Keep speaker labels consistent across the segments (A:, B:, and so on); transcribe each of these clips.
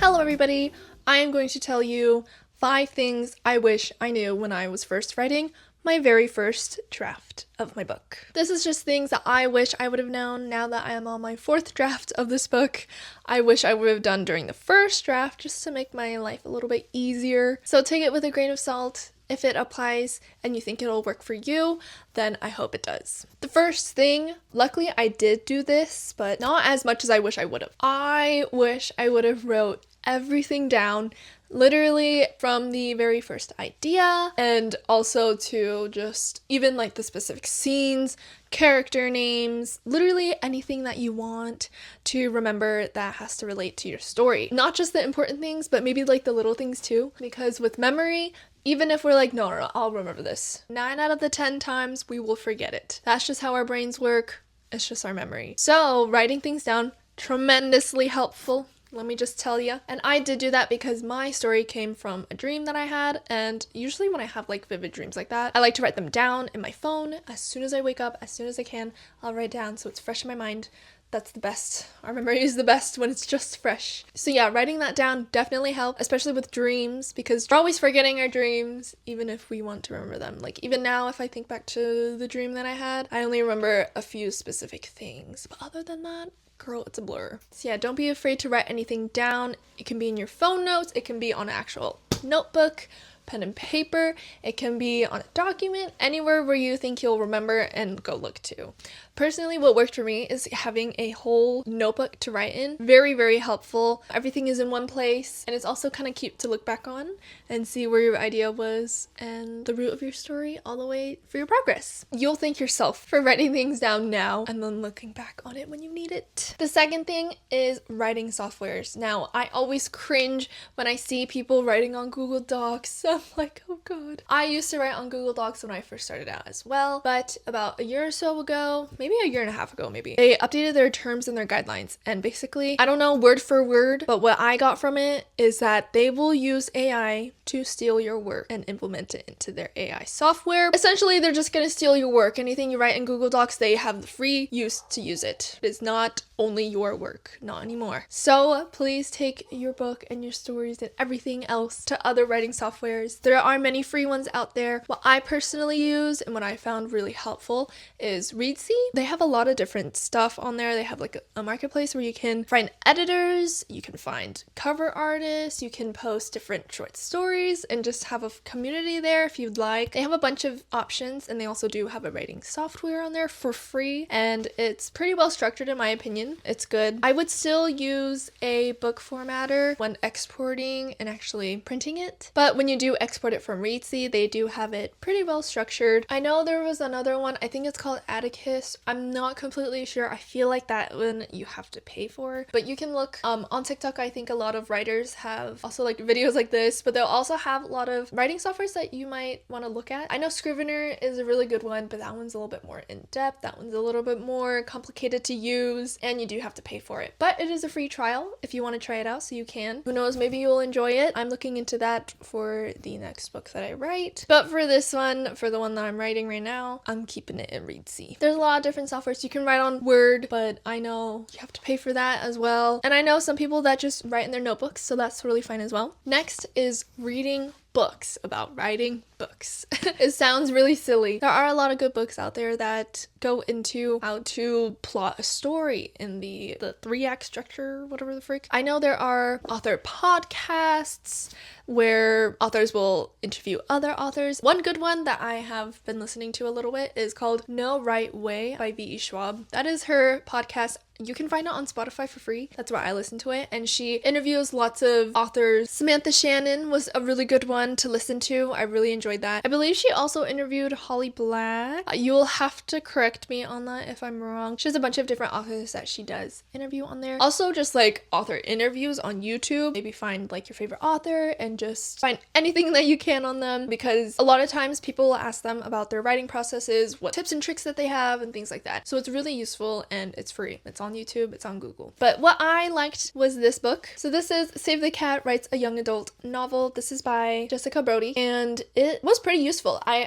A: Hello everybody! I am going to tell you 5 things I wish I knew when I was first writing my very first draft of my book. This is just things that I wish I would have known now that I am on my 4th draft of this book. I wish I would have done during the first draft just to make my life a little bit easier. So take it with a grain of salt. If it applies and you think it'll work for you, then I hope it does. The first thing, luckily I did do this, but not as much as I wish I would have. I wish I would have wrote everything down, literally from the very first idea, and also to just even like the specific scenes, character names, literally anything that you want to remember that has to relate to your story. Not just the important things, but maybe like the little things too, because with memory, even if we're like, no, I'll remember this, 9 out of the 10 times we will forget it. That's just how our brains work. It's just our memory. So writing things down, tremendously helpful. Let me just tell you. And I did do that because my story came from a dream that I had, and usually when I have like vivid dreams like that, I like to write them down in my phone. As soon as I wake up, as soon as I can, I'll write down so it's fresh in my mind. That's the best. Our memory is the best when it's just fresh. So yeah, writing that down definitely helped, especially with dreams, because we're always forgetting our dreams, even if we want to remember them. Like even now, if I think back to the dream that I had, I only remember a few specific things. But other than that, girl, it's a blur. So yeah, don't be afraid to write anything down. It can be in your phone notes, it can be on an actual notebook, pen and paper, it can be on a document, anywhere where you think you'll remember and go look to. Personally, what worked for me is having a whole notebook to write in. Very, very helpful. Everything is in one place, and it's also kind of cute to look back on and see where your idea was and the root of your story all the way for your progress. You'll thank yourself for writing things down now and then looking back on it when you need it. The second thing is writing softwares. Now, I always cringe when I see people writing on Google Docs. I'm like, oh god. I used to write on Google Docs when I first started out as well, but about a year or so ago, maybe a year and a half ago, they updated their terms and their guidelines. And basically, I don't know word for word, but what I got from it is that they will use AI to steal your work and implement it into their AI software. Essentially, they're just gonna steal your work. Anything you write in Google Docs, they have the free use to use it. It is not only your work, not anymore. So please take your book and your stories and everything else to other writing softwares. There are many free ones out there. What I personally use and what I found really helpful is Readsy. They have a lot of different stuff on there. They have like a marketplace where you can find editors, you can find cover artists, you can post different short stories and just have a community there if you'd like. They have a bunch of options, and they also do have a writing software on there for free, and it's pretty well structured in my opinion. It's good. I would still use a book formatter when exporting and actually printing it, but when you do export it from Readsy, they do have it pretty well structured. I know there was another one, I think it's called Atticus. I'm not completely sure. I feel like that one you have to pay for, but you can look on TikTok. I think a lot of writers have also like videos like this, but they'll also have a lot of writing softwares that you might want to look at. I know Scrivener is a really good one, but that one's a little bit more in depth. That one's a little bit more complicated to use, and you do have to pay for it, but it is a free trial if you want to try it out, so you can. Who knows, maybe you'll enjoy it. I'm looking into that for the next book that I write, but for this one, for the one that I'm writing right now, I'm keeping it in Readsy. There's a lot of different softwares. You can write on Word, but I know you have to pay for that as well, and I know some people that just write in their notebooks, so that's totally fine as well. Next is reading books about writing books. It sounds really silly. There are a lot of good books out there that go into how to plot a story in the 3-act structure, whatever the frick. I know there are author podcasts where authors will interview other authors. One good one that I have been listening to a little bit is called No Right Way by V.E. Schwab. That is her podcast. You can find it on Spotify for free. That's where I listen to it. And she interviews lots of authors. Samantha Shannon was a really good one to listen to. I really enjoyed that. I believe she also interviewed Holly Black. You'll have to correct me on that if I'm wrong. She has a bunch of different authors that she does interview on there. Also just like author interviews on YouTube. Maybe find like your favorite author and just find anything that you can on them, because a lot of times people will ask them about their writing processes, what tips and tricks that they have and things like that. So it's really useful and it's free. It's on YouTube, it's on Google. But what I liked was this book. So this is Save the Cat Writes a Young Adult Novel. This is by Jessica Brody, and it it was pretty useful. I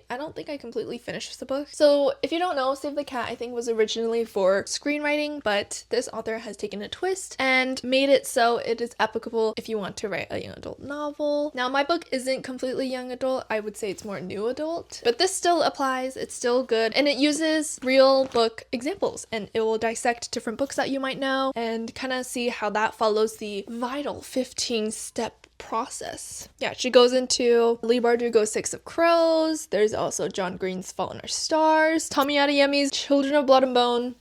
A: don't think I completely finished the book. So if you don't know, Save the Cat I think was originally for screenwriting, but this author has taken a twist and made it so it is applicable if you want to write a young adult novel. Now my book isn't completely young adult, I would say it's more new adult, but this still applies, it's still good, and it uses real book examples and it will dissect different books that you might know and kind of see how that follows the vital 15-step process. Yeah, she goes into Leigh Bardugo's Six of Crows. There's also John Green's Fault in Our Stars, Tommy Adeyemi's Children of Blood and Bone.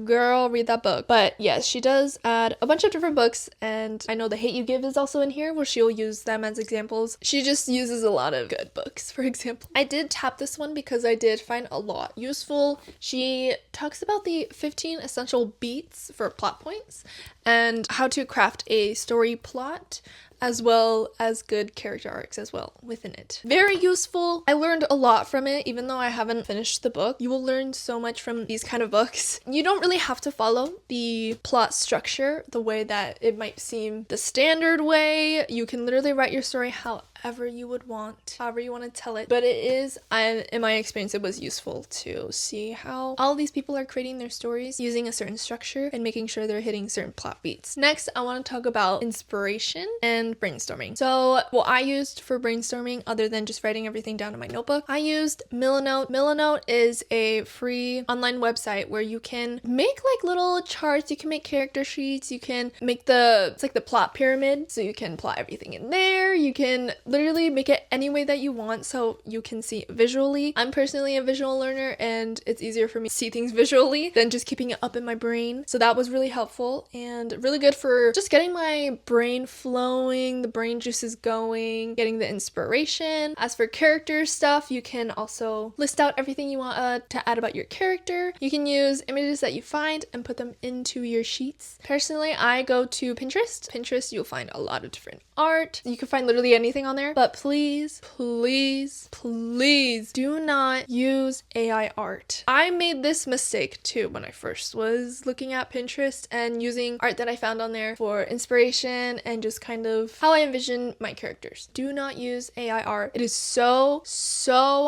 A: Girl, read that book. But yes, she does add a bunch of different books, and I know The Hate You Give is also in here where she'll use them as examples. She just uses a lot of good books, for example. I did tap this one because I did find a lot useful. She talks about the 15 essential beats for plot points and how to craft a story plot, as well as good character arcs as well within it. Very useful. I learned a lot from it, even though I haven't finished the book. You will learn so much from these kind of books. You don't really have to follow the plot structure the way that it might seem the standard way. You can literally write your story however you would want, however you want to tell it. But it is, in my experience, it was useful to see how all these people are creating their stories using a certain structure and making sure they're hitting certain plot beats. Next, I want to talk about inspiration and brainstorming. So what I used for brainstorming, other than just writing everything down in my notebook, I used Milanote. Milanote is a free online website where you can make like little charts, you can make character sheets, you can make it's like the plot pyramid, so you can plot everything in there. You can literally make it any way that you want so you can see it visually. I'm personally a visual learner and it's easier for me to see things visually than just keeping it up in my brain. So that was really helpful and really good for just getting my brain flowing, the brain juices going, getting the inspiration. As for character stuff, you can also list out everything you want to add about your character. You can use images that you find and put them into your sheets. Personally, I go to Pinterest. Pinterest, you'll find a lot of different art. You can find literally anything on there, but please do not use AI art. I made this mistake too when I first was looking at Pinterest and using art that I found on there for inspiration and just kind of how I envision my characters. Do not use AI art. It is so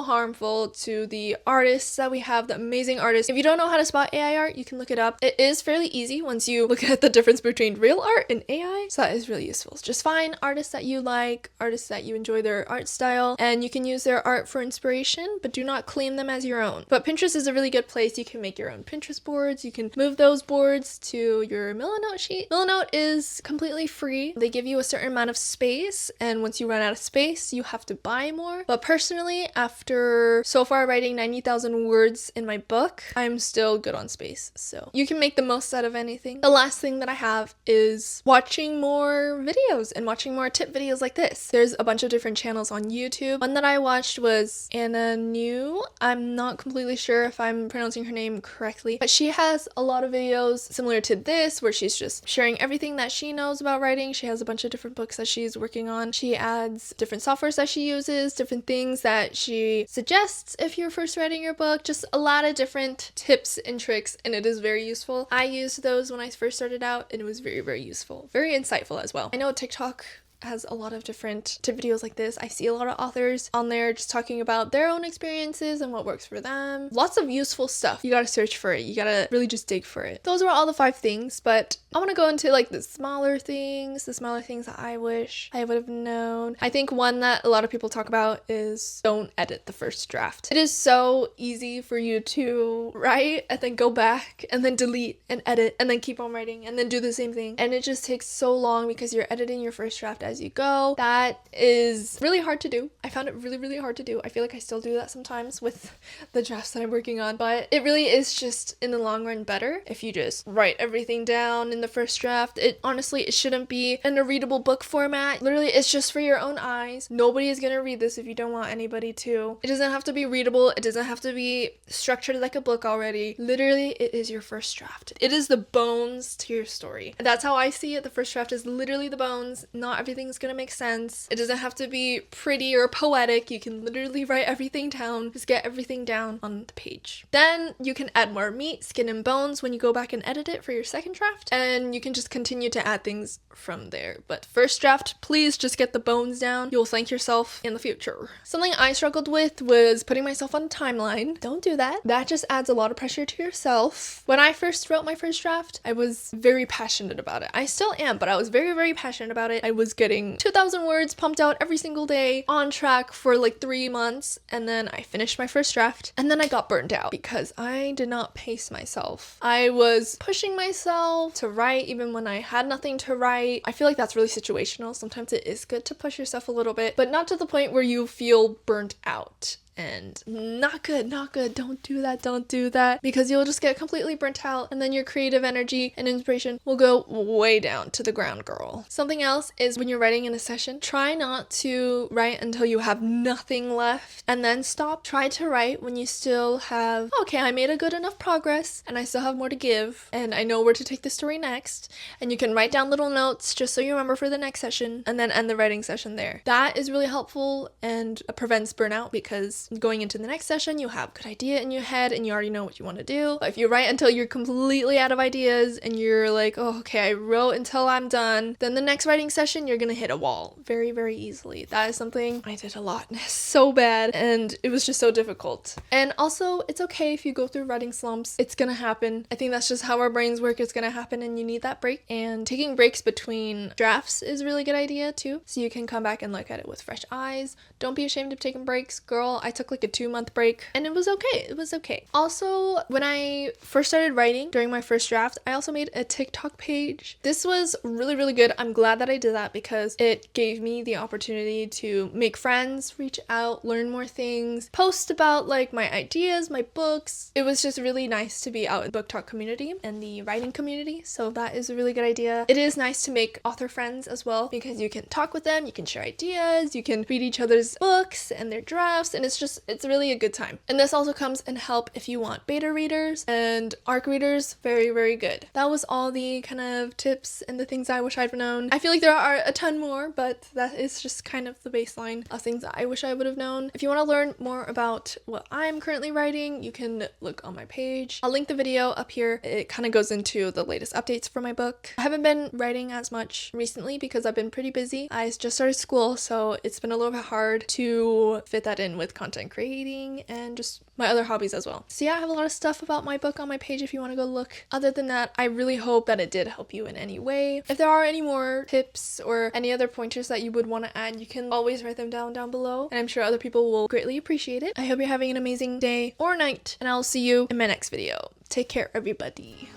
A: harmful to the artists that we have, the amazing artists. If you don't know how to spot AI art, you can look it up. It is fairly easy once you look at the difference between real art and AI, so that is really useful. Just find artists that you like, artists that you enjoy their art style, and you can use their art for inspiration, but do not claim them as your own. But Pinterest is a really good place. You can make your own Pinterest boards. You can move those boards to your Milanote sheet. Milanote is completely free. They give you a certain amount of space, and once you run out of space, you have to buy more. But personally, after so far writing 90,000 words in my book, I'm still good on space. So you can make the most out of anything. The last thing that I have is watching more videos and watching more tip videos like this. There's a bunch of different channels on YouTube. One that I watched was Anna New. I'm not completely sure if I'm pronouncing her name correctly, but she has a lot of videos similar to this where she's just sharing everything that she knows about writing. She has a bunch of different books that she's working on. She adds different softwares that she uses, different things that she suggests if you're first writing your book, just a lot of different tips and tricks, and it is very useful. I used those when I first started out and it was very useful, very insightful as well. I know TikTok has a lot of different tip videos like this. I see a lot of authors on there just talking about their own experiences and what works for them. Lots of useful stuff. You gotta search for it. You gotta really just dig for it. Those were all the 5 things, but I want to go into like the smaller things that I wish I would have known. I think one that a lot of people talk about is don't edit the first draft. It is so easy for you to write and then go back and then delete and edit and then keep on writing and then do the same thing. And it just takes so long because you're editing your first draft as you go. That is really hard to do. I found it really hard to do. I feel like I still do that sometimes with the drafts that I'm working on, but it really is just in the long run better if you just write everything down in the first draft. It shouldn't be in a readable book format. Literally, it's just for your own eyes. Nobody is gonna read this if you don't want anybody to. It doesn't have to be readable. It doesn't have to be structured like a book already. Literally, it is your first draft. It is the bones to your story. And that's how I see it. The first draft is literally the bones. Not everything everything's gonna make sense. It doesn't have to be pretty or poetic. You can literally write everything down. Just get everything down on the page. Then you can add more meat, skin, and bones when you go back and edit it for your second draft. And you can just continue to add things from there. But first draft, please just get the bones down. You'll thank yourself in the future. Something I struggled with was putting myself on a timeline. Don't do that. That just adds a lot of pressure to yourself. When I first wrote my first draft, I was very passionate about it. I still am, but I was very, very passionate about it. I was getting 2,000 words pumped out every single day, on track for like 3 months, and then I finished my first draft, and then I got burnt out because I did not pace myself. I was pushing myself to write even when I had nothing to write. I feel like that's really situational. Sometimes it is good to push yourself a little bit, but not to the point where you feel burnt out. And not good. Don't do that, because you'll just get completely burnt out, and then your creative energy and inspiration will go way down to the ground, girl. Something else is when you're writing in a session, try not to write until you have nothing left and then stop. Try to write when you still have, okay, I made a good enough progress and I still have more to give and I know where to take the story next, and you can write down little notes just so you remember for the next session, and then end the writing session there. That is really helpful and prevents burnout, because going into the next session, you have a good idea in your head and you already know what you want to do. But if you write until you're completely out of ideas and you're like, oh, okay, I wrote until I'm done, then the next writing session, you're gonna hit a wall very, very easily. That is something I did a lot, and it's so bad, and it was just so difficult. And also, it's okay if you go through writing slumps. It's gonna happen. I think that's just how our brains work. It's gonna happen, and you need that break. And taking breaks between drafts is a really good idea too, so you can come back and look at it with fresh eyes. Don't be ashamed of taking breaks. Girl, I took like a 2-month break and it was okay. Also, when I first started writing during my first draft, I also made a TikTok page. This was really, really good. I'm glad that I did that because it gave me the opportunity to make friends, reach out, learn more things, post about like my ideas, my books. It was just really nice to be out in the book talk community and the writing community, so that is a really good idea. It is nice to make author friends as well, because you can talk with them, you can share ideas, you can read each other's books and their drafts, and it's really a good time. And this also comes in help if you want beta readers and ARC readers. Very, very good. That was all the kind of tips and the things I wish I'd known. I feel like there are a ton more, but that is just kind of the baseline of things that I wish I would have known. If you want to learn more about what I'm currently writing, you can look on my page. I'll link the video up here. It kind of goes into the latest updates for my book. I haven't been writing as much recently because I've been pretty busy. I just started school, so it's been a little bit hard to fit that in with content creating and just my other hobbies as well. So yeah, I have a lot of stuff about my book on my page if you want to go look. Other than that, I really hope that it did help you in any way. If there are any more tips or any other pointers that you would want to add, you can always write them down below, and I'm sure other people will greatly appreciate it. I hope you're having an amazing day or night, and I'll see you in my next video. Take care, everybody.